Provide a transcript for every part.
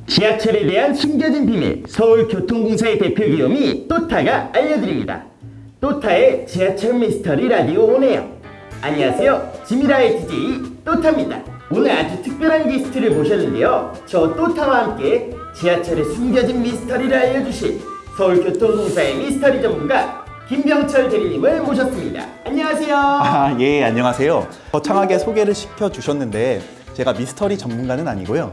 지하철에 대한 숨겨진 비밀, 서울교통공사의 대표 기업이 또타가 알려드립니다. 또타의 지하철 미스터리 라디오 오네요. 안녕하세요, 지미라의 DJ 또타입니다. 오늘 아주 특별한 게스트를 모셨는데요. 저 또타와 함께 지하철의 숨겨진 미스터리를 알려주실 서울교통공사의 미스터리 전문가 김병철 대리님을 모셨습니다. 안녕하세요. 예, 안녕하세요. 거창하게 소개를 시켜주셨는데 제가 미스터리 전문가는 아니고요.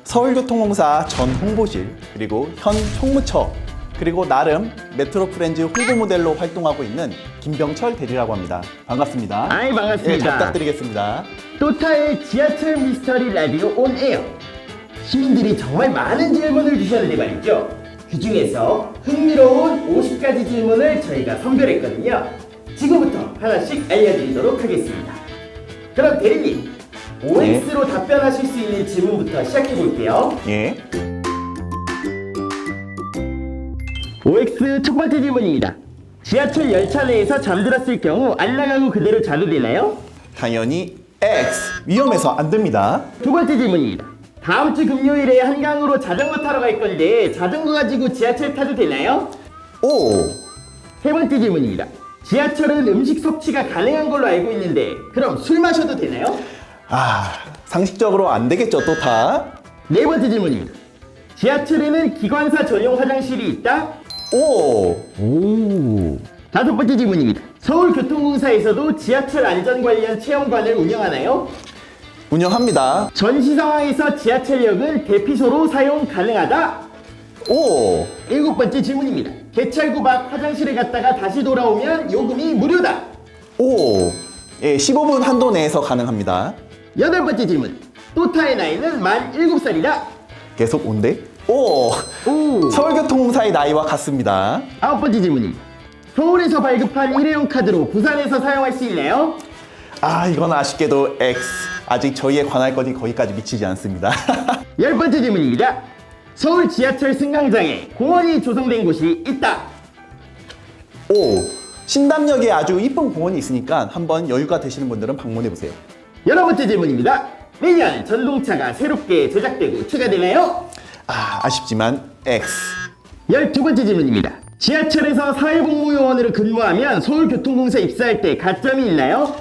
서울교통공사 전 홍보실, 그리고 현 총무처, 그리고 나름 메트로 프렌즈 홍보 모델로 활동하고 있는 김병철 대리라고 합니다. 반갑습니다. 아이, 반갑습니다. 예, 잘 부탁드리겠습니다. 또타의 지하철 미스터리 라디오 온 에어. 시민들이 정말 많은 질문을 주셨는데 말이죠. 그 중에서 흥미로운 50가지 질문을 저희가 선별했거든요. 지금부터 하나씩 알려드리도록 하겠습니다. 그럼 대리님, OX로 답변하실 수 있는 질문부터 시작해볼게요. 예. OX 첫 번째 질문입니다. 지하철 열차 내에서 잠들었을 경우 안 나가고 그대로 자도 되나요? 당연히 X. 위험해서 안 됩니다. 두 번째 질문입니다. 다음 주 금요일에 한강으로 자전거 타러 갈 건데 자전거 가지고 지하철 타도 되나요? O. 세 번째 질문입니다. 지하철은 음식 섭취가 가능한 걸로 알고 있는데 그럼 술 마셔도 되나요? 상식적으로 안 되겠죠, 또타. 네 번째 질문입니다. 지하철에는 기관사 전용 화장실이 있다? O. 오. 다섯 번째 질문입니다. 서울교통공사에서도 지하철 안전 관련 체험관을 운영하나요? 운영합니다. 전시 상황에서 지하철역은 대피소로 사용 가능하다? O. 일곱 번째 질문입니다. 개찰구 밖 화장실에 갔다가 다시 돌아오면 요금이 무료다? O. 예, 15분 한도 내에서 가능합니다. 여덟 번째 질문. 또타의 나이는 만 7살이다? 계속 온대? O. 오. 서울교통공사의 나이와 같습니다. 아홉 번째 질문입니다. 서울에서 발급한 일회용 카드로 부산에서 사용할 수 있나요? 이건 아쉽게도 X. 아직 저희의 관할 건이 거기까지 미치지 않습니다. 열 번째 질문입니다. 서울 지하철 승강장에 공원이 조성된 곳이 있다? O. 신담역에 아주 이쁜 공원이 있으니까 한번 여유가 되시는 분들은 방문해보세요. 열한 번째 질문입니다. 매년 전동차가 새롭게 제작되고 추가되나요? 아쉽지만 X. 열두 번째 질문입니다. 지하철에서 사회복무요원으로 근무하면 서울교통공사 입사할 때 가점이 있나요?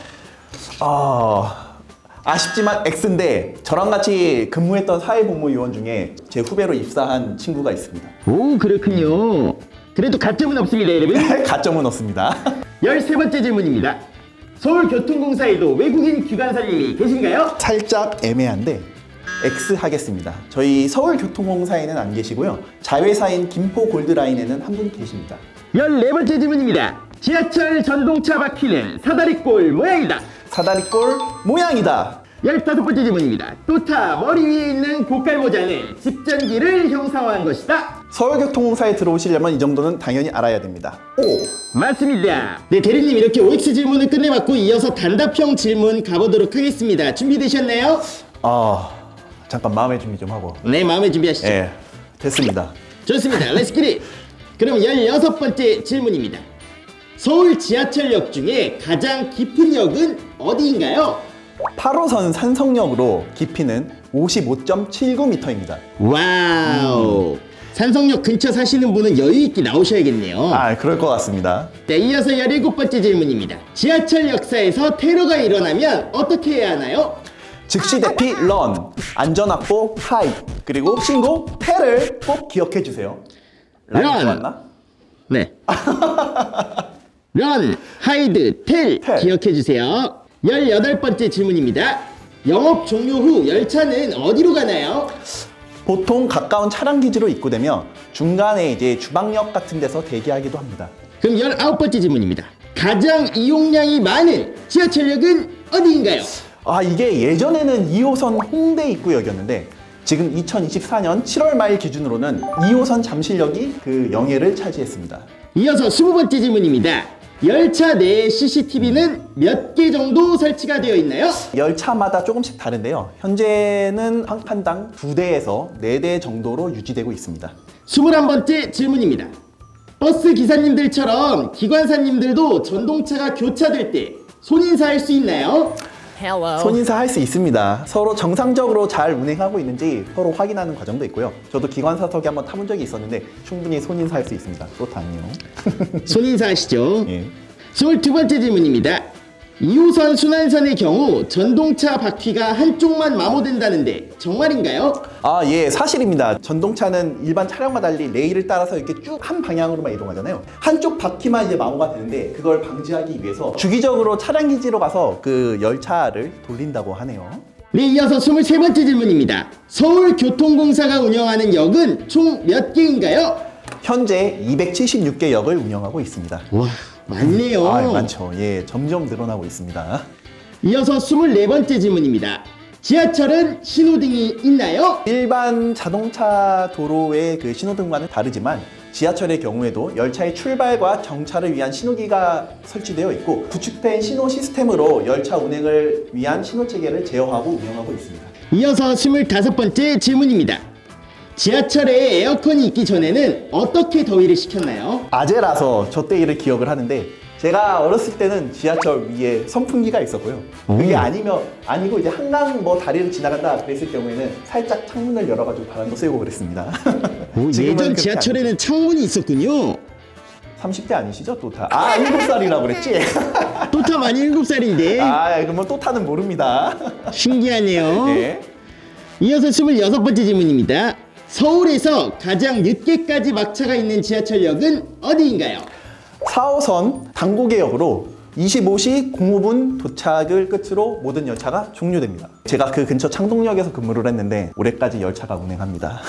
아쉽지만 X인데 저랑 같이 근무했던 사회복무요원 중에 제 후배로 입사한 친구가 있습니다. 오, 그렇군요. 그래도 가점은 없습니다, 여러분. 가점은 없습니다. 열세 번째 질문입니다. 서울교통공사에도 외국인 기관사님이 계신가요? 살짝 애매한데 X 하겠습니다. 저희 서울교통공사에는 안 계시고요. 자회사인 김포골드라인에는 한 분 계십니다. 열네 번째 질문입니다. 지하철 전동차 바퀴는 사다리꼴 모양이다. 사다리꼴 모양이다. 열다섯 번째 질문입니다. 또타 머리 위에 있는 고깔모자는 집전기를 형상화한 것이다. 서울교통공사에 들어오시려면 이 정도는 당연히 알아야 됩니다. O. 맞습니다. 네, 대리님 이렇게 OX 질문을 끝내봤고 이어서 단답형 질문 가보도록 하겠습니다. 준비되셨나요? 잠깐 마음의 준비 좀 하고. 네, 마음의 준비하시죠. 예, 됐습니다. 좋습니다. 렛츠 기릿. 그럼 16번째 질문입니다. 서울 지하철역 중에 가장 깊은 역은 어디인가요? 8호선 산성역으로 깊이는 55.79m입니다. 와우. 산성역 근처 사시는 분은 여유있게 나오셔야겠네요. 그럴 것 같습니다. 네, 이어서 17번째 질문입니다. 지하철 역사에서 테러가 일어나면 어떻게 해야 하나요? 즉시 대피 런, 안전확보 하이, 그리고 신고 텔을 꼭 기억해 주세요. 라인 좋았나? 네. 런, 하이드, 텔 기억해주세요. 18번째 질문입니다. 영업 종료 후 열차는 어디로 가나요? 보통 가까운 차량 기지로 입구되며 중간에 이제 주방역 같은 데서 대기하기도 합니다. 그럼 19번째 질문입니다. 가장 이용량이 많은 지하철역은 어디인가요? 이게 예전에는 2호선 홍대 입구역이었는데 지금 2024년 7월 말 기준으로는 2호선 잠실역이 그 영예를 차지했습니다. 이어서 20번째 질문입니다. 열차 내 CCTV는 몇 개 정도 설치가 되어 있나요? 열차마다 조금씩 다른데요. 현재는 한 칸당 2대에서 4대 정도로 유지되고 있습니다. 21번째 질문입니다. 버스 기사님들처럼 기관사님들도 전동차가 교차될 때 손인사할 수 있나요? 손인사 할 수 있습니다. 서로 정상적으로 잘 운행하고 있는지 서로 확인하는 과정도 있고요. 저도 기관사석에 한번 타본 적이 있었는데 충분히 손인사 할 수 있습니다. 또타 안녕. 손인사 하시죠. 예. 22번째 질문입니다. 2호선 순환선의 경우 전동차 바퀴가 한쪽만 마모된다는데 정말인가요? 아, 예, 사실입니다. 전동차는 일반 차량과 달리 레일을 따라서 이렇게 쭉 한 방향으로만 이동하잖아요. 한쪽 바퀴만 이제 마모가 되는데 그걸 방지하기 위해서 주기적으로 차량 기지로 가서 그 열차를 돌린다고 하네요. 네, 이어서 23번째 질문입니다. 서울교통공사가 운영하는 역은 총 몇 개인가요? 현재 276개 역을 운영하고 있습니다. 와, 많네요. 아, 많죠. 예, 점점 늘어나고 있습니다. 이어서 24번째 질문입니다. 지하철은 신호등이 있나요? 일반 자동차 도로의 그 신호등과는 다르지만 지하철의 경우에도 열차의 출발과 정차를 위한 신호기가 설치되어 있고 구축된 신호 시스템으로 열차 운행을 위한 신호 체계를 제어하고 운영하고 있습니다. 이어서 25번째 질문입니다. 지하철에 에어컨이 있기 전에는 어떻게 더위를 식혔나요? 아재라서 저 때일을 기억을 하는데 제가 어렸을 때는 지하철 위에 선풍기가 있었고요. 그게 아니고 이제 한강 뭐 다리를 지나간다 그랬을 경우에는 살짝 창문을 열어가지고 바람도 쐬고 그랬습니다. 지금은 예전 그렇게 지하철에는 창문이 있었군요. 30대 아니시죠? 또타. 아, 7살이라고 그랬지? 또타만이 7살인데 아, 그러면 또타는 모릅니다. 신기하네요. 네. 이어서 26번째 질문입니다. 서울에서 가장 늦게까지 막차가 있는 지하철역은 어디인가요? 4호선 당고개역으로 25시 05분 도착을 끝으로 모든 열차가 종료됩니다. 제가 그 근처 창동역에서 근무를 했는데 올해까지 열차가 운행합니다.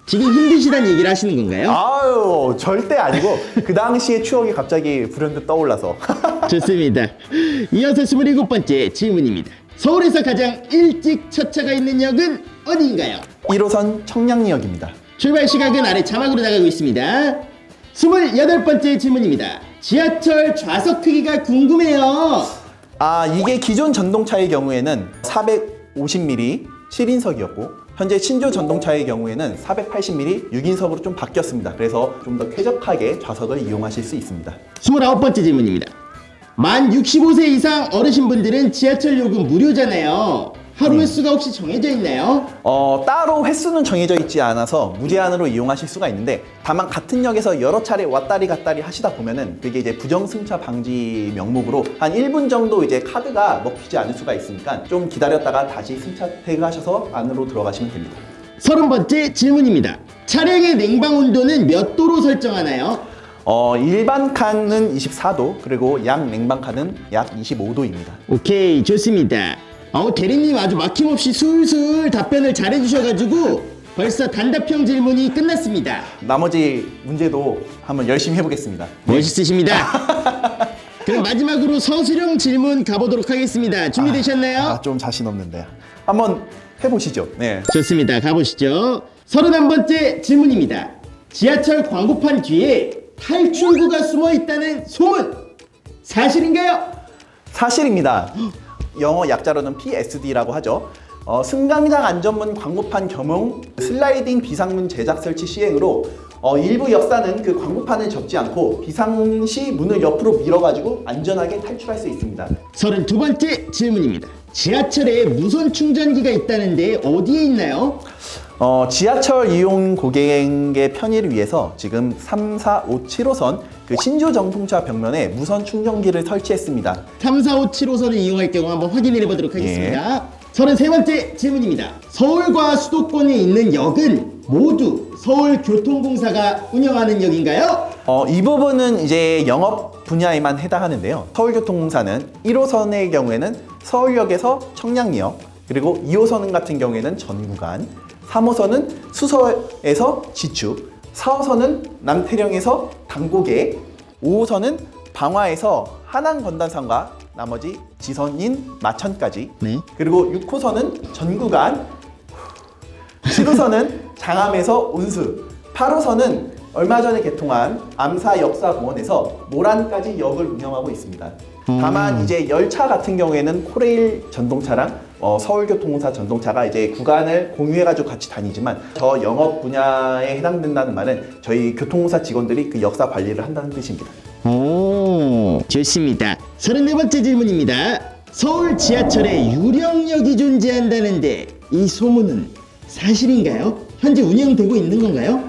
지금 힘드시다는 얘기를 하시는 건가요? 아유, 절대 아니고 그 당시의 추억이 갑자기 불현듯 떠올라서. 좋습니다. 이어서 27번째 질문입니다. 서울에서 가장 일찍 첫 차가 있는 역은 어디인가요? 1호선 청량리역입니다. 출발 시각은 아래 자막으로 나가고 있습니다. 28번째 질문입니다. 지하철 좌석 크기가 궁금해요. 아, 이게 기존 전동차의 경우에는 450mm 7인석이었고 현재 신조 전동차의 경우에는 480mm 6인석으로 좀 바뀌었습니다. 그래서 좀 더 쾌적하게 좌석을 이용하실 수 있습니다. 29번째 질문입니다. 만 65세 이상 어르신분들은 지하철 요금 무료잖아요. 하루 횟수가 혹시 정해져 있나요? 따로 횟수는 정해져 있지 않아서 무제한으로 이용하실 수가 있는데 다만 같은 역에서 여러 차례 왔다리 갔다리 하시다 보면은 그게 이제 부정승차 방지 명목으로 한 1분 정도 이제 카드가 먹히지 않을 수가 있으니까 좀 기다렸다가 다시 승차 태그하셔서 안으로 들어가시면 됩니다. 30번째 질문입니다. 차량의 냉방 온도는 몇 도로 설정하나요? 일반 칸은 24도 그리고 양 냉방 칸은 약 25도입니다. 오케이, 좋습니다. 대리님 아주 막힘없이 술술 답변을 잘해주셔가지고 벌써 단답형 질문이 끝났습니다. 나머지 문제도 한번 열심히 해보겠습니다. 멋있으십니다. 그럼 마지막으로 서술형 질문 가보도록 하겠습니다. 준비되셨나요? 좀 자신 없는데 한번 해보시죠. 네. 좋습니다. 가보시죠. 31번째 질문입니다. 지하철 광고판 뒤에 탈출구가 숨어 있다는 소문 사실인가요? 사실입니다. 영어 약자로는 PSD라고 하죠. 승강장 안전문 광고판 겸용 슬라이딩 비상문 제작 설치 시행으로 일부 역사는 그 광고판을 접지 않고 비상시 문을 옆으로 밀어가지고 안전하게 탈출할 수 있습니다. 32번째 질문입니다. 지하철에 무선 충전기가 있다는데 어디에 있나요? 지하철 이용 고객의 편의를 위해서 지금 3, 4, 5, 7호선 그 신조 정통차 벽면에 무선 충전기를 설치했습니다. 3, 4, 5, 7호선을 이용할 경우 한번 확인해 보도록 하겠습니다. 33번째 질문입니다. 서울과 수도권에 있는 역은 모두 서울교통공사가 운영하는 역인가요? 이 부분은 이제 영업 분야에만 해당하는데요. 서울교통공사는 1호선의 경우에는 서울역에서 청량리역, 그리고 2호선 같은 경우에는 전구간, 3호선은 수서에서 지축, 4호선은 남태령에서 당고개, 5호선은 방화에서 한양건단산과 나머지 지선인 마천까지, 네. 그리고 6호선은 전구간, 7호선은 장암에서 온수, 8호선은 얼마 전에 개통한 암사역사공원에서 모란까지 역을 운영하고 있습니다. 다만 이제 열차 같은 경우에는 코레일 전동차랑 서울교통공사 전동차가 이제 구간을 공유해가지고 같이 다니지만 저 영업 분야에 해당된다는 말은 저희 교통공사 직원들이 그 역사 관리를 한다는 뜻입니다. 오, 좋습니다. 34번째 질문입니다. 서울 지하철에 유령역이 존재한다는데 이 소문은 사실인가요? 현재 운영되고 있는 건가요?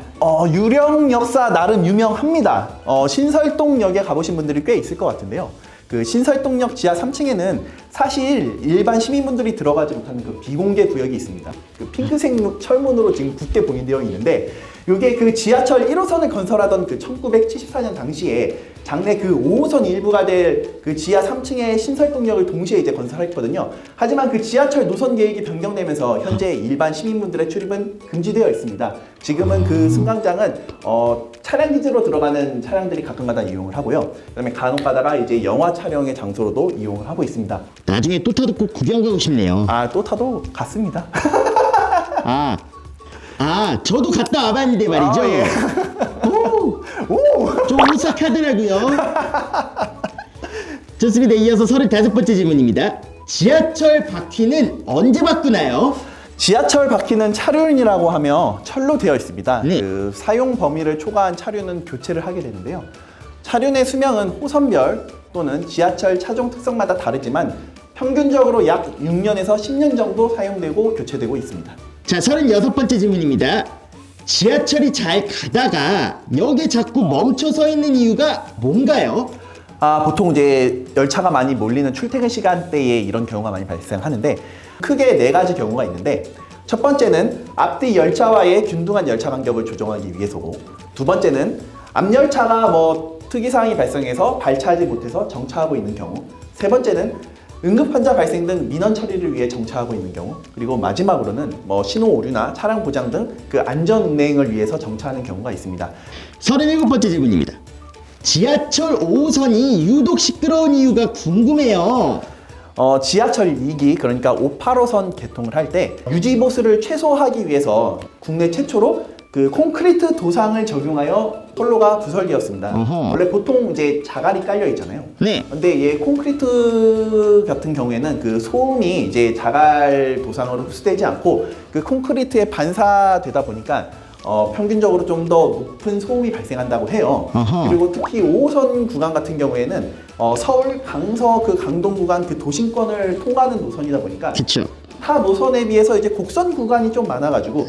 유령 역사 나름 유명합니다. 신설동역에 가보신 분들이 꽤 있을 것 같은데요. 그 신설동역 지하 3층에는 사실 일반 시민분들이 들어가지 못하는 그 비공개 구역이 있습니다. 그 핑크색 철문으로 지금 굳게 봉인되어 있는데, 이게 그 지하철 1호선을 건설하던 그 1974년 당시에 장래 그 5호선 일부가 될 그 지하 3층의 신설동역을 동시에 이제 건설했거든요. 하지만 그 지하철 노선 계획이 변경되면서 현재 일반 시민분들의 출입은 금지되어 있습니다. 지금은 그 승강장은 차량 기지로 들어가는 차량들이 가끔가다 이용을 하고요. 그다음에 간혹 가다가 이제 영화 촬영의 장소로도 이용을 하고 있습니다. 나중에 또 타도 꼭 구경 가고 싶네요. 또 타도 갔습니다. 저도 갔다 와봤는데 말이죠. 예. 좀 오싹하더라고요. 좋습니다. 이어서 35번째 질문입니다. 지하철 바퀴는 언제 바꾸나요? 지하철 바퀴는 차륜이라고 하며 철로 되어 있습니다. 네. 그 사용 범위를 초과한 차륜은 교체를 하게 되는데요. 차륜의 수명은 호선별 또는 지하철 차종 특성마다 다르지만 평균적으로 약 6년에서 10년 정도 사용되고 교체되고 있습니다. 자, 36번째 질문입니다. 지하철이 잘 가다가 역에 자꾸 멈춰 서 있는 이유가 뭔가요? 보통 이제 열차가 많이 몰리는 출퇴근 시간대에 이런 경우가 많이 발생하는데, 크게 4가지 경우가 있는데, 첫 번째는 앞뒤 열차와의 균등한 열차 간격을 조정하기 위해서고, 두 번째는 앞열차가 특이사항이 발생해서 발차하지 못해서 정차하고 있는 경우, 세 번째는 응급환자 발생 등 민원 처리를 위해 정차하고 있는 경우, 그리고 마지막으로는 신호 오류나 차량 고장 등 그 안전 운행을 위해서 정차하는 경우가 있습니다. 37번째 질문입니다. 지하철 5호선이 유독 시끄러운 이유가 궁금해요. 지하철 2기, 그러니까 585선 개통을 할 때 유지 보수를 최소화하기 위해서 국내 최초로 그 콘크리트 도상을 적용하여 선로가 부설되었습니다. 원래 보통 이제 자갈이 깔려 있잖아요. 네. 근데 얘 콘크리트 같은 경우에는 그 소음이 이제 자갈 도상으로 흡수되지 않고 그 콘크리트에 반사되다 보니까 평균적으로 좀 더 높은 소음이 발생한다고 해요. 그리고 특히 5호선 구간 같은 경우에는 서울 강서 그 강동 구간 그 도심권을 통과하는 노선이다 보니까 그쵸. 타 노선에 비해서 이제 곡선 구간이 좀 많아가지고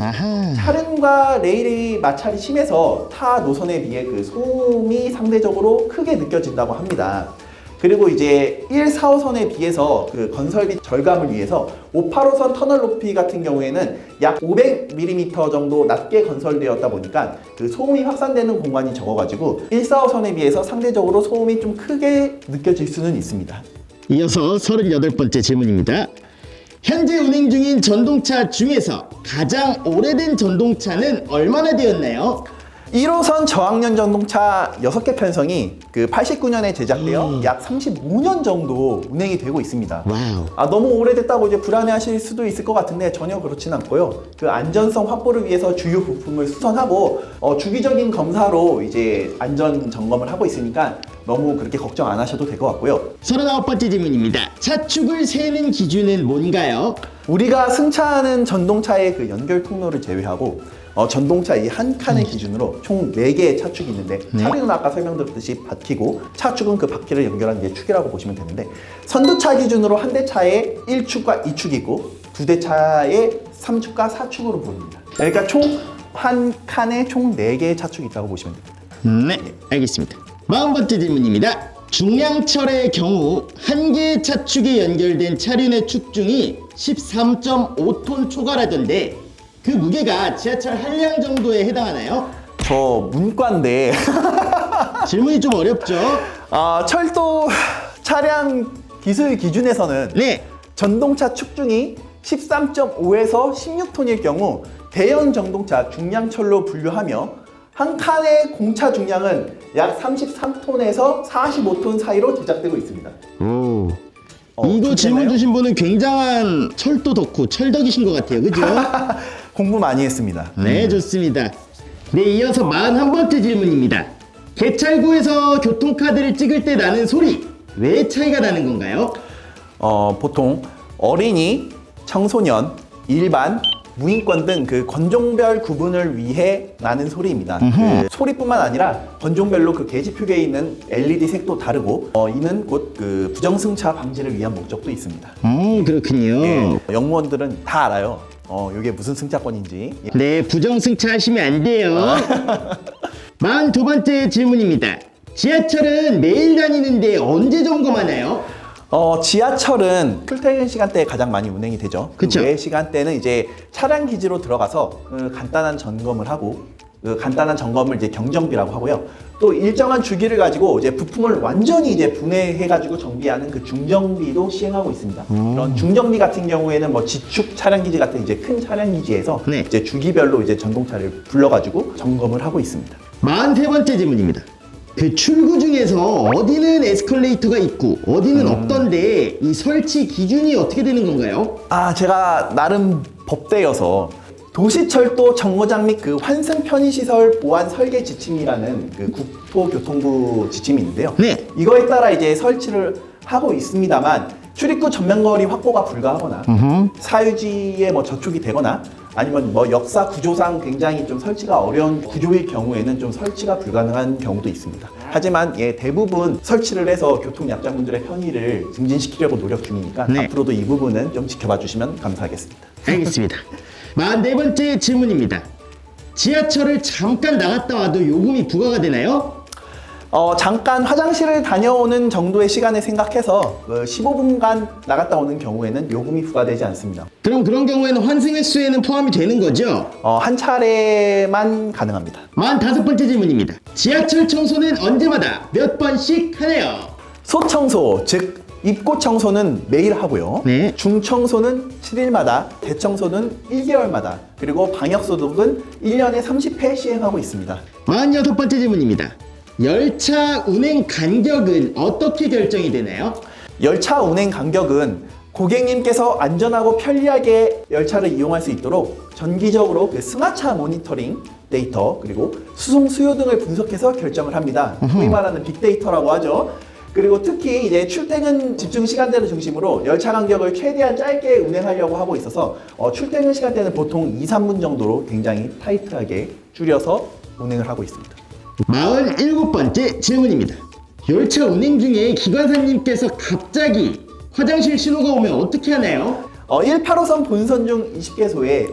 차량과 레일의 마찰이 심해서 타 노선에 비해 그 소음이 상대적으로 크게 느껴진다고 합니다. 그리고 이제 1, 4호선에 비해서 그 건설비 절감을 위해서 585선 터널 높이 같은 경우에는 약 500mm 정도 낮게 건설되었다 보니까 그 소음이 확산되는 공간이 적어가지고 1, 4호선에 비해서 상대적으로 소음이 좀 크게 느껴질 수는 있습니다. 이어서 38번째 질문입니다. 현재 운행 중인 전동차 중에서 가장 오래된 전동차는 얼마나 되었나요? 1호선 저학년 전동차 6개 편성이 그 89년에 제작되어 약 35년 정도 운행이 되고 있습니다. 와우. 너무 오래됐다고 이제 불안해하실 수도 있을 것 같은데 전혀 그렇진 않고요. 그 안전성 확보를 위해서 주요 부품을 수선하고 주기적인 검사로 이제 안전 점검을 하고 있으니까 너무 그렇게 걱정 안 하셔도 될 것 같고요. 39번째 질문입니다. 차축을 세는 기준은 뭔가요? 우리가 승차하는 전동차의 그 연결 통로를 제외하고 전동차 이 한 칸을 기준으로 총 4개의 차축이 있는데, 차량은 아까 설명드렸듯이 바퀴고, 차축은 그 바퀴를 연결한 게 축이라고 보시면 되는데, 선두차 기준으로 한 대 차에 1축과 2축이 있고 2대 차에 3축과 4축으로 보입니다. 그러니까 총 한 칸에 총 4개의 차축이 있다고 보시면 됩니다. 네, 알겠습니다. 40번째 질문입니다. 중량철의 경우 한 개의 차축에 연결된 차륜의 축중이 13.5톤 초과라던데 그 무게가 지하철 한량 정도에 해당하나요? 저 문과인데 질문이 좀 어렵죠? 철도 차량 기술 기준에서는 네. 전동차 축중이 13.5에서 16톤일 경우 대형 전동차 중량철로 분류하며 한 칸의 공차 중량은 약 33톤에서 45톤 사이로 제작되고 있습니다. 오. 이거 질문 주신 분은 굉장한 철도 덕후, 철덕이신 것 같아요. 그죠? 공부 많이 했습니다. 네, 좋습니다. 네, 이어서 41번째 질문입니다. 개찰구에서 교통카드를 찍을 때 나는 소리, 왜 차이가 나는 건가요? 보통 어린이, 청소년, 일반, 무인권 등 그 건종별 구분을 위해 나는 소리입니다. 그 소리뿐만 아니라 건종별로 그 계지표기에 있는 LED 색도 다르고 이는 곧 그 부정승차 방지를 위한 목적도 있습니다. 그렇군요. 예, 영무원들은 다 알아요. 이게 무슨 승차권인지. 네, 부정승차 하시면 안 돼요. 42번째 질문입니다. 지하철은 매일 다니는데 언제 점검하나요? 지하철은 출퇴근 시간대에 가장 많이 운행이 되죠. 그쵸. 그 외 시간대는 이제 차량 기지로 들어가서 간단한 점검을 하고 간단한 점검을 이제 경정비라고 하고요. 또 일정한 주기를 가지고 이제 부품을 완전히 이제 분해해가지고 정비하는 그 중정비도 시행하고 있습니다. 그런 중정비 같은 경우에는 뭐 지축 차량 기지 같은 이제 큰 차량 기지에서 네. 이제 주기별로 이제 전동차를 불러가지고 점검을 하고 있습니다. 43번째 질문입니다. 그 출구 중에서 어디는 에스컬레이터가 있고 어디는 없던데 이 설치 기준이 어떻게 되는 건가요? 제가 나름 법대여서 도시철도 정거장 및 그 환승 편의시설 보안 설계 지침이라는 그 국토교통부 지침이 있는데요. 네. 이거에 따라 이제 설치를 하고 있습니다만 출입구 전면거리 확보가 불가하거나 사유지에 뭐 저촉이 되거나 아니면 뭐 역사 구조상 굉장히 좀 설치가 어려운 구조일 경우에는 좀 설치가 불가능한 경우도 있습니다. 하지만 대부분 설치를 해서 교통약자분들의 편의를 증진시키려고 노력 중이니까 네. 앞으로도 이 부분은 좀 지켜봐 주시면 감사하겠습니다. 알겠습니다. 44번째 질문입니다. 지하철을 잠깐 나갔다 와도 요금이 부과가 되나요? 잠깐 화장실을 다녀오는 정도의 시간을 생각해서 15분간 나갔다 오는 경우에는 요금이 부과되지 않습니다. 그럼 그런 경우에는 환승 횟수에는 포함이 되는 거죠? 한 차례만 가능합니다. 45번째 질문입니다. 지하철 청소는 언제마다 몇 번씩 하나요? 소청소, 즉 입고 청소는 매일 하고요. 네. 중청소는 7일마다, 대청소는 1개월마다, 그리고 방역소독은 1년에 30회 시행하고 있습니다. 46번째 질문입니다. 열차 운행 간격은 어떻게 결정이 되나요? 열차 운행 간격은 고객님께서 안전하고 편리하게 열차를 이용할 수 있도록 정기적으로 그 승하차 모니터링 데이터 그리고 수송 수요 등을 분석해서 결정을 합니다. 소위 말하는 빅데이터라고 하죠. 그리고 특히 이제 출퇴근 집중 시간대를 중심으로 열차 간격을 최대한 짧게 운행하려고 하고 있어서 출퇴근 시간대는 보통 2, 3분 정도로 굉장히 타이트하게 줄여서 운행을 하고 있습니다. 47번째 질문입니다. 열차 운행 중에 기관사님께서 갑자기 화장실 신호가 오면 어떻게 하나요? 185선 본선 중 20개소에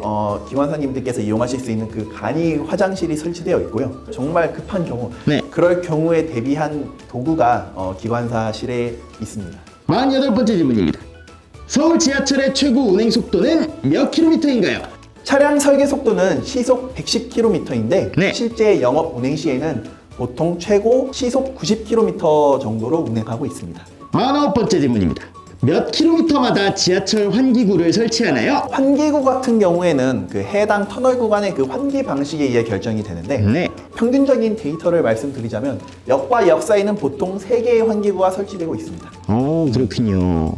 기관사님들께서 이용하실 수 있는 그 간이 화장실이 설치되어 있고요. 정말 급한 경우, 네. 그럴 경우에 대비한 도구가 기관사실에 있습니다. 48번째 질문입니다. 서울 지하철의 최고 운행 속도는 몇 킬로미터인가요? 차량 설계 속도는 시속 110km인데 네. 실제 영업 운행 시에는 보통 최고 시속 90km 정도로 운행하고 있습니다. 49번째 질문입니다. 몇 킬로미터마다 지하철 환기구를 설치하나요? 환기구 같은 경우에는 그 해당 터널 구간의 그 환기 방식에 의해 결정이 되는데 네. 평균적인 데이터를 말씀드리자면 역과 역 사이는 보통 3개의 환기구가 설치되고 있습니다. 그렇군요.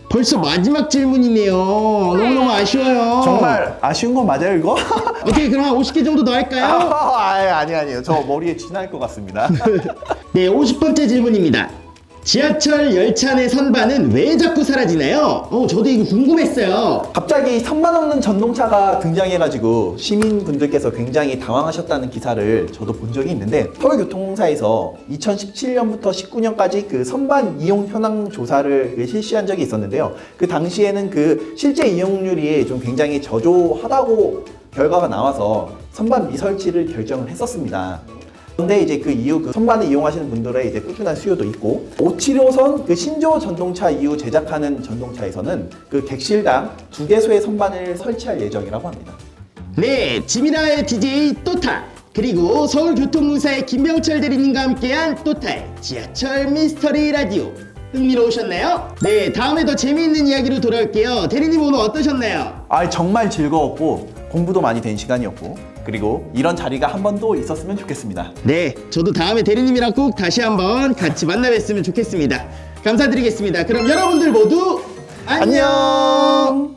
벌써 마지막 질문이네요. 너무너무 아쉬워요. 정말 아쉬운 거 맞아요 이거? 어떻게 그럼 한 50개 정도 더 할까요? 아니에요. 저 머리에 쥐날 것 같습니다. 네, 50번째 질문입니다. 지하철 열차 내 선반은 왜 자꾸 사라지나요? 저도 이거 궁금했어요. 갑자기 선반 없는 전동차가 등장해가지고 시민분들께서 굉장히 당황하셨다는 기사를 저도 본 적이 있는데 서울교통공사에서 2017년부터 19년까지 그 선반 이용 현황 조사를 실시한 적이 있었는데요. 그 당시에는 그 실제 이용률이 좀 굉장히 저조하다고 결과가 나와서 선반 미설치를 결정을 했었습니다. 근데 이제 그 이후 그 선반을 이용하시는 분들의 이제 꾸준한 수요도 있고 575선 그 신조 전동차 이후 제작하는 전동차에서는 그 객실당 2개소의 선반을 설치할 예정이라고 합니다. 네, 지미라의 DJ 또타 그리고 서울교통공사의 김병철 대리님과 함께한 또타의 지하철 미스터리 라디오 흥미로우셨나요? 네, 다음에 더 재미있는 이야기로 돌아올게요. 대리님 오늘 어떠셨나요? 정말 즐거웠고 공부도 많이 된 시간이었고 그리고 이런 자리가 한 번 더 있었으면 좋겠습니다. 네, 저도 다음에 대리님이랑 꼭 다시 한번 같이 만나 뵀으면 좋겠습니다. 감사드리겠습니다. 그럼 여러분들 모두 안녕!